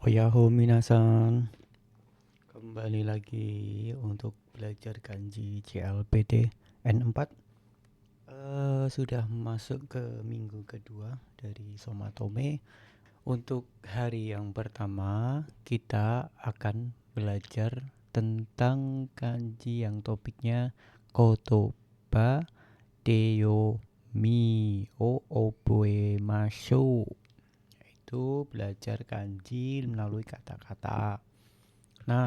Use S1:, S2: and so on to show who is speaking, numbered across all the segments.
S1: Oyaho minasan, kembali lagi untuk belajar kanji CLPD N4. Sudah masuk ke minggu kedua dari Somatome. Untuk hari yang pertama kita akan belajar tentang kanji yang topiknya kotoba deyo mi o oboemasho, yaitu belajar kanji melalui kata-kata. Nah,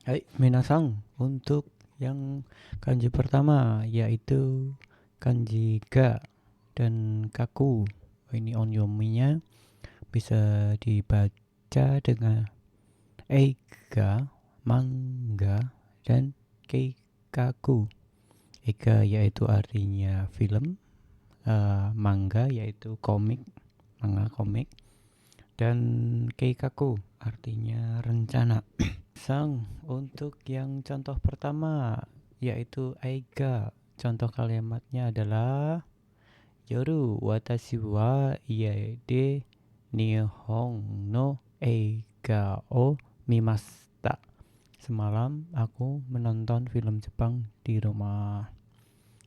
S1: hai minasang, untuk yang kanji pertama yaitu kanji ga dan kaku. Ini onyominya bisa dibaca dengan eiga, manga, dan keikaku. Eiga yaitu artinya film, manga yaitu komik, manga komik, dan keikaku artinya rencana. Untuk yang contoh pertama yaitu eiga, contoh kalimatnya adalah yoru watashi wa iade nihon no eiga o mimashita. Semalam aku menonton film Jepang di rumah.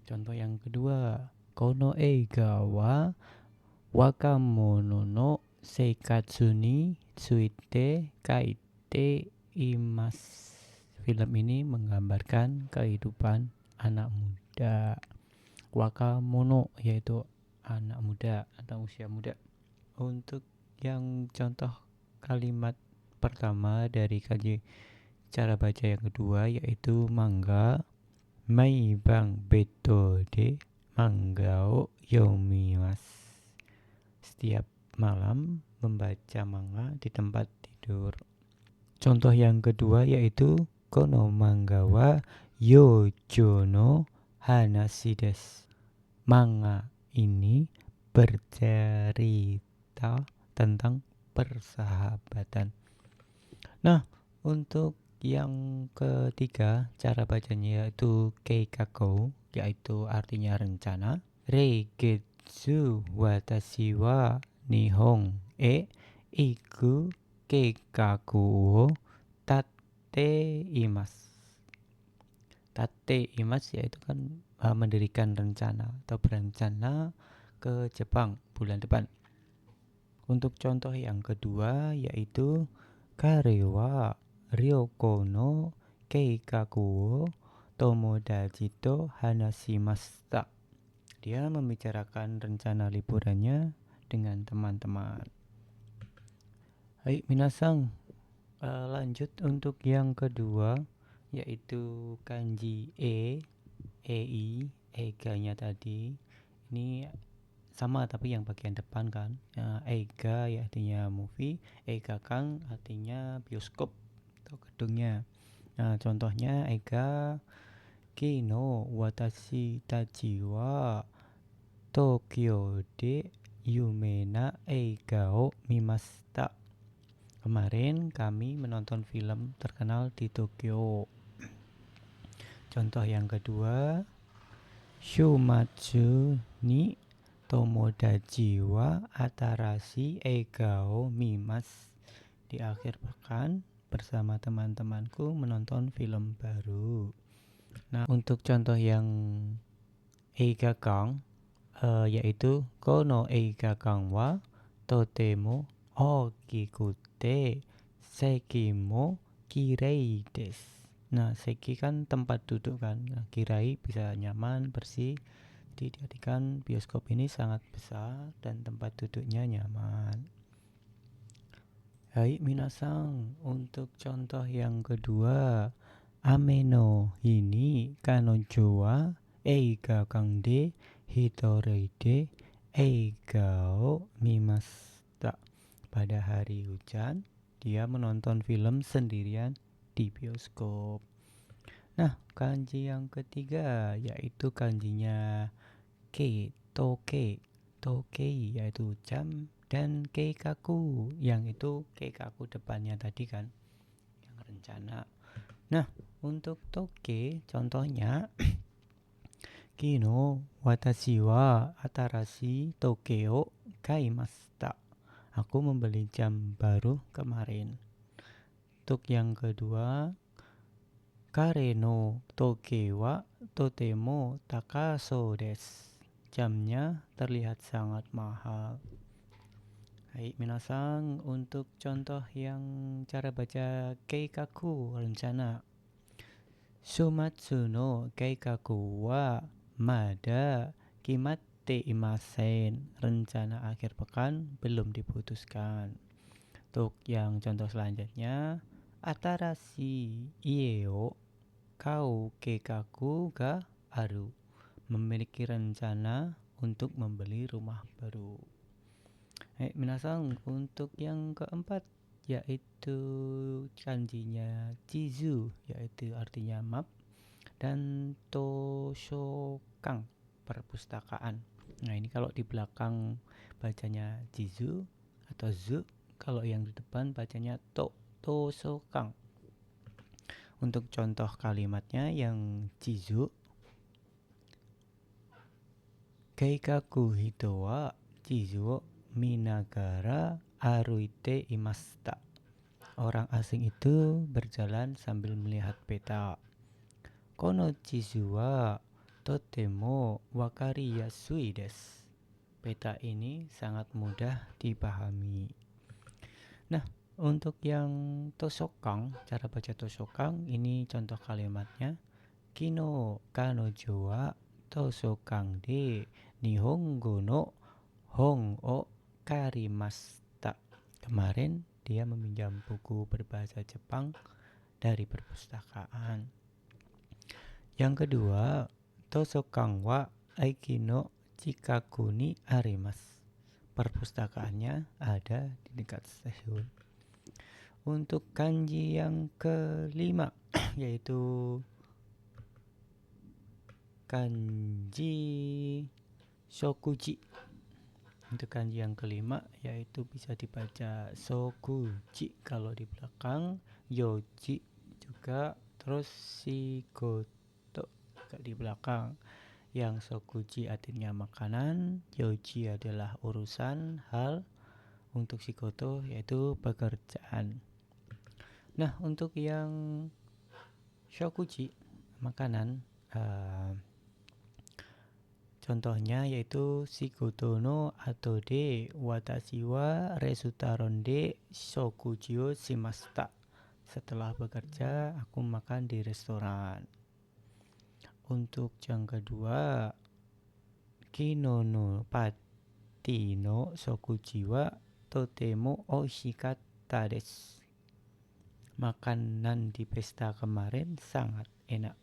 S1: Contoh yang kedua, kono eiga wa wakamono no seikatsu ni tsuite kaite imas. Film ini menggambarkan kehidupan anak muda. Wakamono yaitu anak muda atau usia muda. Untuk yang contoh kalimat pertama dari kanji cara baca yang kedua yaitu manga. Mai bang beto de manga o yomimasu. Setiap malam membaca manga di tempat tidur. Contoh yang kedua yaitu kono manga wa youjo no hanashi desu. Manga ini bercerita tentang persahabatan. Nah, untuk yang ketiga cara bacanya yaitu keikaku, yaitu artinya rencana. Reigetsu watashi wa nihon e iku keikaku wo tatte imasu. Tatte imasu yaitu kan mendirikan rencana atau berencana ke Jepang bulan depan. Untuk contoh yang kedua yaitu karewa ryoko no keikaku wo tomodachi to hanashimashita. Dia membicarakan rencana liburannya dengan teman-teman. Hai minasang, lanjut untuk yang kedua yaitu kanji ei, eiga-nya tadi. Ini sama tapi yang bagian depan kan. Eiga ya artinya movie, eigakan artinya bioskop atau gedungnya. Nah, contohnya eiga kino watashi tachi wa Tokyo de yumena eiga o mimashita. Kemarin kami menonton film terkenal di Tokyo. Contoh yang kedua, Shumatsu ni tomodachi wa atarashi eiga o mimasu. Di akhir pekan bersama teman-temanku menonton film baru. Nah, untuk contoh yang eiga kang yaitu kono eiga kang wa totemo okikute seki mo kirei desu. Nah, seki kan tempat duduk kan. Nah, kirai bisa nyaman, bersih. Diartikan bioskop ini sangat besar dan tempat duduknya nyaman. Hai minasang, untuk contoh yang kedua, ameno ini kanojo wa eiga kang de hitorei de eiga o mimashita. Pada hari hujan, dia menonton film sendirian di bioskop. Nah, kanji yang ketiga yaitu kanjinya toke yaitu jam, dan keikaku yang itu keikaku depannya tadi kan yang rencana. Nah, untuk toke contohnya kino watashi wa atarashi toke o kaimashita. aku membeli jam baru kemarin. Untuk yang kedua, kare no toge wa totemo takaso desu. Jamnya terlihat sangat mahal. Hai minasang, untuk contoh yang cara baca keikaku rencana. Shumatsu no keikaku wa mada kimatte imasen. Rencana akhir pekan belum diputuskan. Untuk yang contoh selanjutnya, atarashi ie o kau keikaku ga aru. Memiliki rencana untuk membeli rumah baru. Minasang, untuk yang keempat yaitu kanjinya chizu, yaitu artinya map, dan toshokan, perpustakaan. Nah, ini kalau di belakang bacanya chizu atau zu, kalau yang di depan bacanya toshokan. Untuk contoh kalimatnya yang chizu, keikaku hito wa chizu wo minagara aruite imashita. Orang asing itu berjalan sambil melihat peta. Kono chizu wa totemo wakari yasui desu. Peta ini sangat mudah dipahami. Nah, untuk yang toshokan, cara baca toshokan, ini contoh kalimatnya. Kino kanojo wa toshokan de nihongo no hong o karimashita. Kemarin dia meminjam buku berbahasa Jepang dari perpustakaan. Yang kedua, toshokan wa aiki no chikaku ni arimasu. Perpustakaannya ada di dekat stasiun. Untuk kanji yang kelima yaitu kanji shokuji. Untuk kanji yang kelima yaitu bisa dibaca shokuji kalau di belakang, yoji juga, terus shigoto juga di belakang. Yang shokuji artinya makanan, yoji adalah urusan, hal, untuk shigoto yaitu pekerjaan. Nah, untuk yang shokuji, makanan, contohnya yaitu shigoto no ato de watashi wa resutaron de shokuji o shimashita. Setelah bekerja, aku makan di restoran. Untuk yang kedua, kino no pati no shokuji wa totemo oishikatta desu. Makanan di pesta kemarin sangat enak.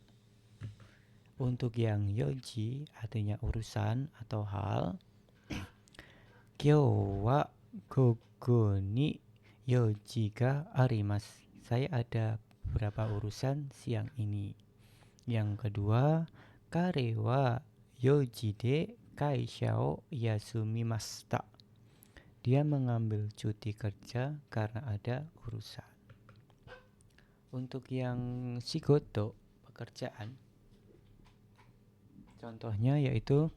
S1: Untuk yang yoji artinya urusan atau hal. Kyou wa gogo ni yoji ga arimasu. Saya ada beberapa urusan siang ini. Yang kedua, kare wa yoji de kaisha o yasumimashita. Dia mengambil cuti kerja karena ada urusan. Untuk yang shigoto, pekerjaan, contohnya yaitu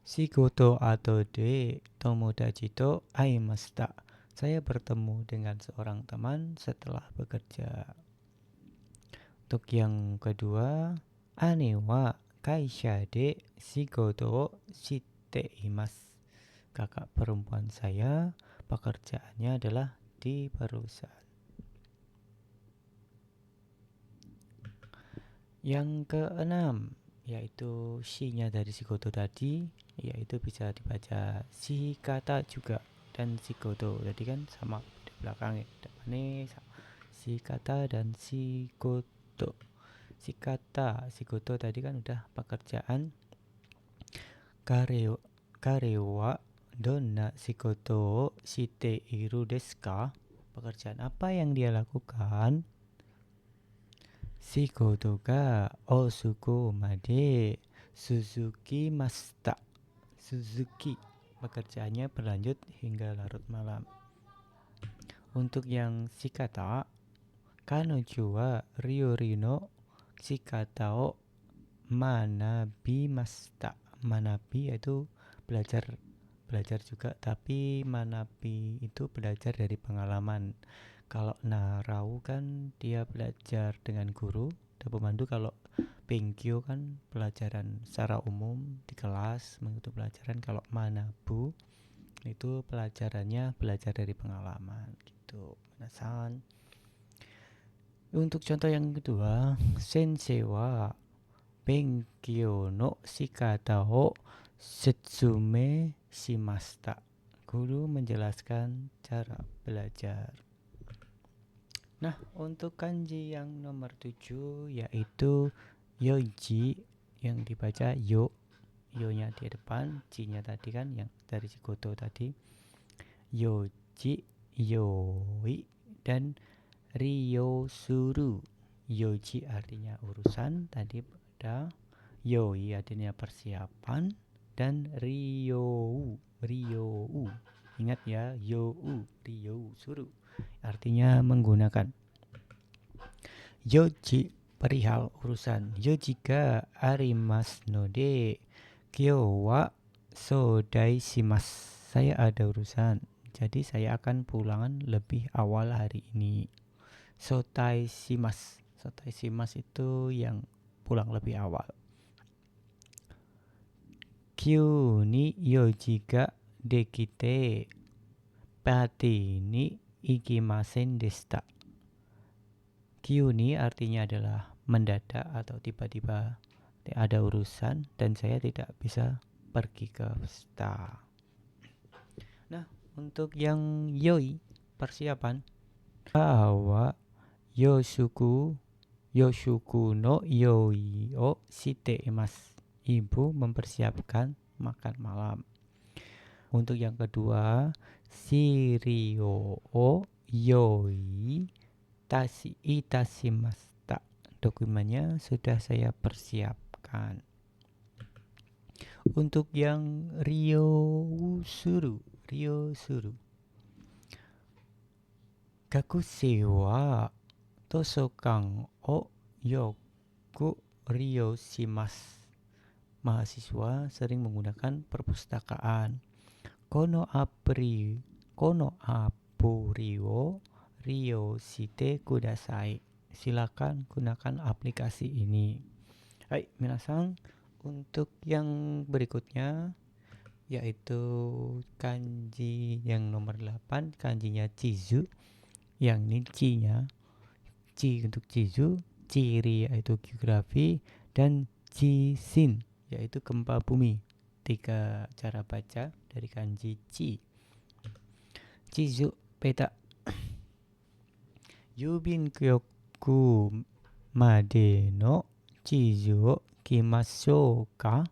S1: shigoto ato de tomodachi to aimashita. Saya bertemu dengan seorang teman setelah bekerja. Untuk yang kedua, ane wa kaisha de shigoto o shite imasu. Kakak perempuan saya pekerjaannya adalah di perusahaan. Yang keenam yaitu shi-nya dari shigoto tadi, yaitu bisa dibaca shikata juga dan shigoto. Tadi kan sama di belakang ya, depannya sama. Shikata dan shigoto. Shikata, shigoto tadi kan udah pekerjaan. Kare wa donna shigoto o shite iru desu ka? Pekerjaan apa yang dia lakukan? Shigoto ga osuku made suzuki mashita. Suzuki, pekerjaannya berlanjut hingga larut malam. Untuk yang shikata, kanojo wa ryori no shikata o manabi mashita. Manabi yaitu belajar belajar juga, tapi Manabi itu belajar dari pengalaman. Kalau Narau kan dia belajar dengan guru dan pemandu. Kalau Benkyo kan pelajaran secara umum di kelas mengikuti pelajaran. Kalau Manabu itu pelajarannya belajar dari pengalaman gitu. Minasan. Untuk contoh yang kedua, sensei wa Benkyo no shikata o setsume shimashita. Guru menjelaskan cara belajar. Nah, untuk kanji yang nomor 7 yaitu yoji, yang dibaca yo. Yo-nya di depan, ji-nya tadi kan yang dari Shikoto tadi. Yoji, yoi, dan ryosuru. Yoji artinya urusan, tadi pada yoi artinya persiapan, dan ryou, ingat ya, ryou suru artinya menggunakan. Yoji perihal urusan. Yoji ga arimasu node kyou wa sodai shimasu. Saya ada urusan, jadi saya akan pulang lebih awal hari ini. Sodai shimasu. Sodai shimasu itu yang pulang lebih awal. Kyou ni yoji ga dekite pati ni ikimasen deshita. Kyou ni artinya adalah mendadak atau tiba-tiba ada urusan dan saya tidak bisa pergi ke pesta. Nah, untuk yang yoi persiapan, bahwa yoshuku no yoi o shite imasu. Ibu mempersiapkan makan malam. Untuk yang kedua, shirio o yoi itashimashita. Dokumennya sudah saya persiapkan. Untuk yang ryosuru, gakusei wa tosokan o yoku ryoshimasu. Mahasiswa sering menggunakan perpustakaan. Kono apuri wo ryoshite kudasai. Silakan gunakan aplikasi ini. Hai, minasan, untuk yang berikutnya yaitu kanji yang nomor 8, kanjinya chizu. Yang ini chi-nya, chi untuk chizu, ciri yaitu geografi, dan jishin yaitu gempa bumi. 3 cara baca dari kanji chi. Chizu peta. Yubin kyoku made no chizu o kimashou ka?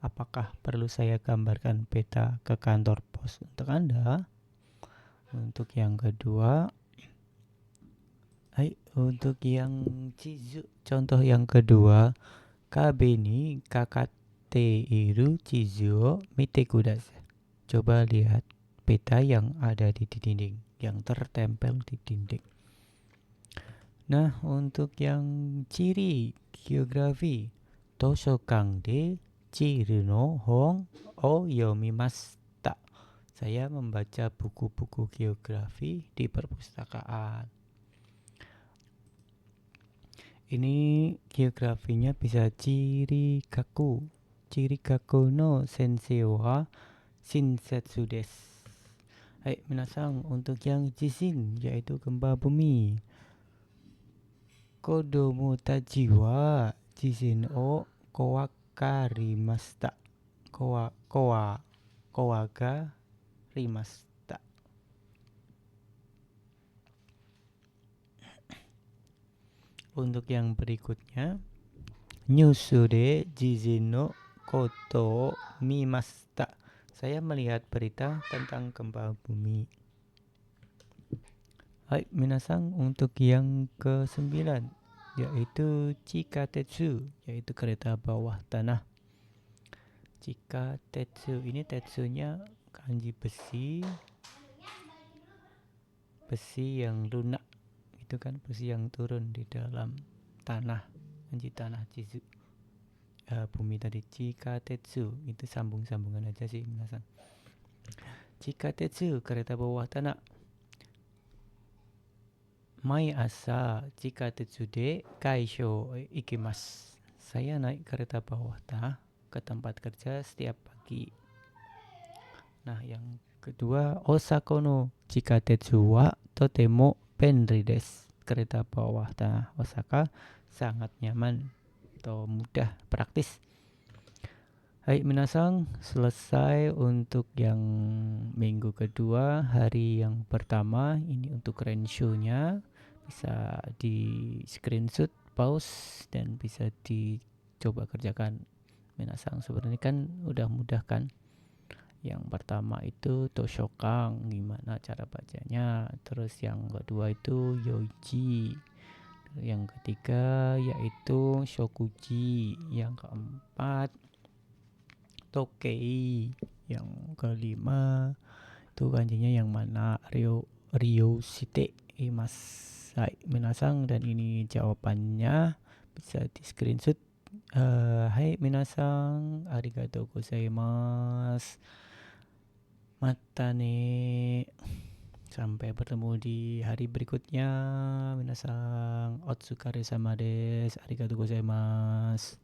S1: Apakah perlu saya gambarkan peta ke kantor pos untuk Anda? Untuk yang kedua, untuk yang chizu, contoh yang kedua, kabe ni kakate iru chizu o mite kudasai. Coba lihat peta yang ada di dinding, yang tertempel di dinding. Nah, untuk yang ciri geografi, toshokan de chiru no hon o yomimashita. Saya membaca buku-buku geografi di perpustakaan. Ini geografinya bisa ciri gaku. Ciri gaku no sensei wa shinsetsu desu. Hai, minasan, untuk yang jishin yaitu gempa bumi. Kodomo tachi wa jishin o kawakarimashita. Kawakarimashita. Untuk yang berikutnya, nyusu de jishin no koto o mimashita. Saya melihat berita tentang gempa bumi. Hai, minasan, untuk yang ke-9 yaitu chikatetsu, yaitu kereta bawah tanah. Chikatetsu ini tetsunya kanji besi yang lunak, itu kan besi yang turun di dalam tanah, kanji tanah chizu. Bumi tadi chikatetsu itu sambung-sambungan aja sih minasan. Chikatetsu, kereta bawah tanah. Mai asa chikatetsu de kaisho ikimasu. Saya naik kereta bawah tanah ke tempat kerja setiap pagi. Nah, yang kedua, Osaka no chikatetsu wa totemo benri desu. Kereta bawah tanah Osaka sangat nyaman atau mudah, praktis. Hai minasang, selesai untuk yang minggu kedua. Hari yang pertama ini untuk renshow-nya bisa di screenshot, pause, dan bisa dicoba kerjakan. Minasang, sebenarnya kan udah mudah kan. Yang pertama itu Toshokang, gimana cara bacanya. Terus yang kedua itu Yoichi. Yang ketiga yaitu Shokuji. Yang keempat Tokei. Yang kelima itu kanjinya yang mana? Ryushite imasai minasang, dan ini jawabannya bisa di screenshot. Hai minasang, arigatou gozaimasu. Mata ne. Sampai bertemu di hari berikutnya. Minasang, otsukare sama desu. Arigatou gozaimasu.